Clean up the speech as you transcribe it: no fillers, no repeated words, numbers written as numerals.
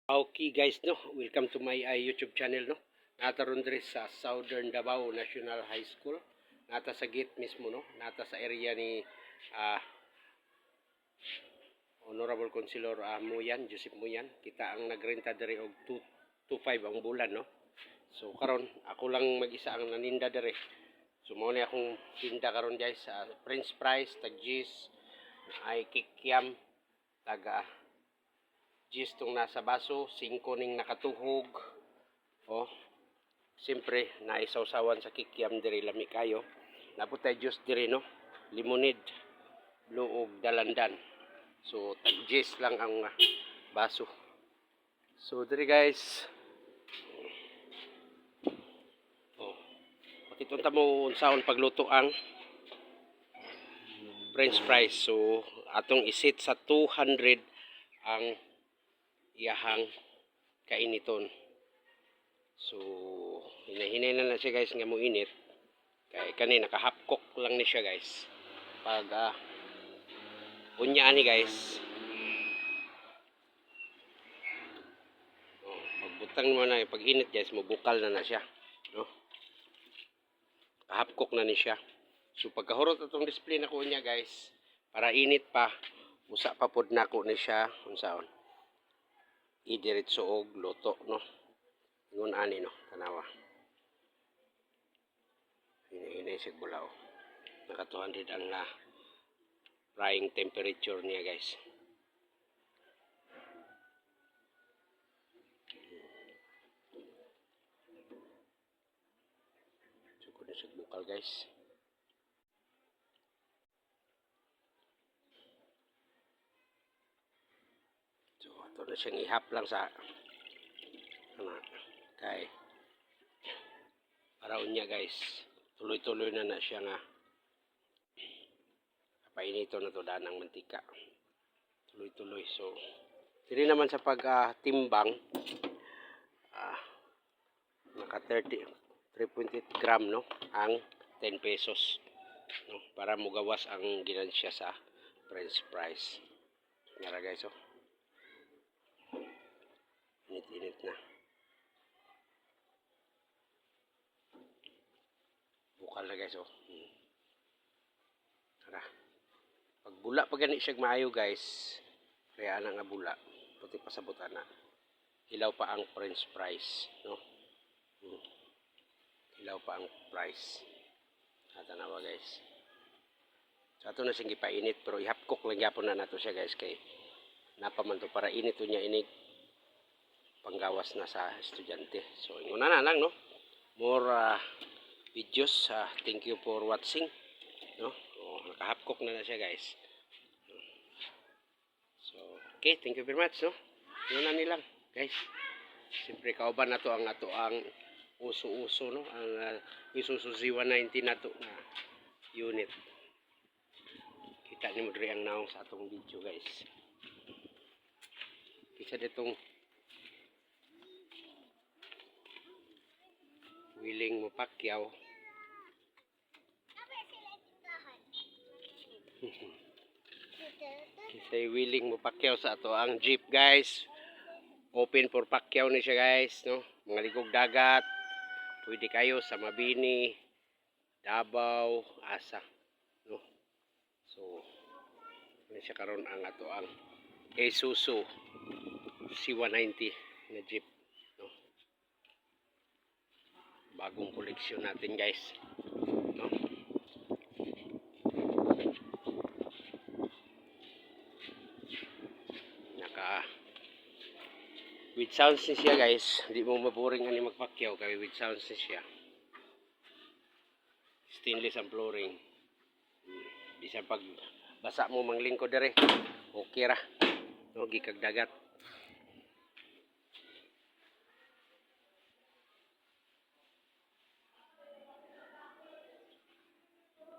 Okay guys, no, welcome to my YouTube channel, no. Nataron diri sa Southern Davao National High School. Nata sa gate mismo, no. Nata sa area ni Honorable Councilor Muyan, Joseph Muyan. Kita ang nagrenta diri og 225 ang bulan, no. So karon ako lang mag-isa ang naninda diri. So mao ni akong tinda karon guys sa French fries, tagjis, ay kikiam, taga Gis tong nasa baso, 5 ning nakatuhog. Oh, siyempre naisawsawan sa kikiam diri lami kayo. Naputay juice diri, no. Limonade, luog dalandan. So tag gis lang ang baso. So diri guys. Oh. Makitun ta mo unsaon pagluto ang French fries. So atong isit sa 200 ang iyahang kainiton. So hinahinay na siya guys nga mo init. Kay kani nakahapkok lang ni siya guys. Pag unya ani guys. Oh, magbutang mo na pag init guys, mabukal na siya, no. Kahapkok na ni siya. So pagkahurot atong display nako unya guys, para init pa, usa pa pod nako ni siya unsaon. Idiretso og luto, no. Ingon ani, no, tanawa. Hinay sig bulaw. Naka 200 ang frying temperature niya guys. So kuno sig bukal guys. So ato na siyang ihap lang sa kay para unya guys, tuloy-tuloy na siya nga painito na to danang mantika, tuloy-tuloy. So dili naman sa pagtimbang naka 3.8 gram, no, ang 10 pesos, no, para mugawas ang ginansya sa French fries. Ngara guys, oh, init-init na. Bukal na guys, oh. Tara. Pag bula pa gani siya maayo guys, kaya ana nga bula, puti pasabot ana. Hilaw pa ang French fries, no. Hilaw pa ang fries. Tanawa guys. So ato na siyang gipainit, pero ihapkok lang gyapon na nato siya guys, kay napaman to para init unya inig panggawas na sa estudyante. So ingon na lang, no. More videos. Thank you for watching, no. Oh, nakahapkok na siya guys. So okay, thank you very much, no. Yun na nilang guys. Siyempre kauban na to ang ato ang uso-uso, no, ang Isuzu Z190 na to na unit. Kita niyo mo diri ang naong sa atong video guys. Kisa ditong willing mo pakyaw. Kisay willing mo pakyaw sa ato ang jeep guys. Open for pakyaw ni siya guys, no. Mga ligog dagat, pwede kayo sa Mabini, Davao, Asa, no. So ano siya karon ang ato ang Isuzu C190 na jeep, no. Bagong koleksyon natin guys, no. With sounds siya guys, hindi mo maboring ani magpakyaw kay with sounds siya. Stainless ang flooring. Bisan pag basa mo manglingkod dere, okay ra. No, gikag dagat.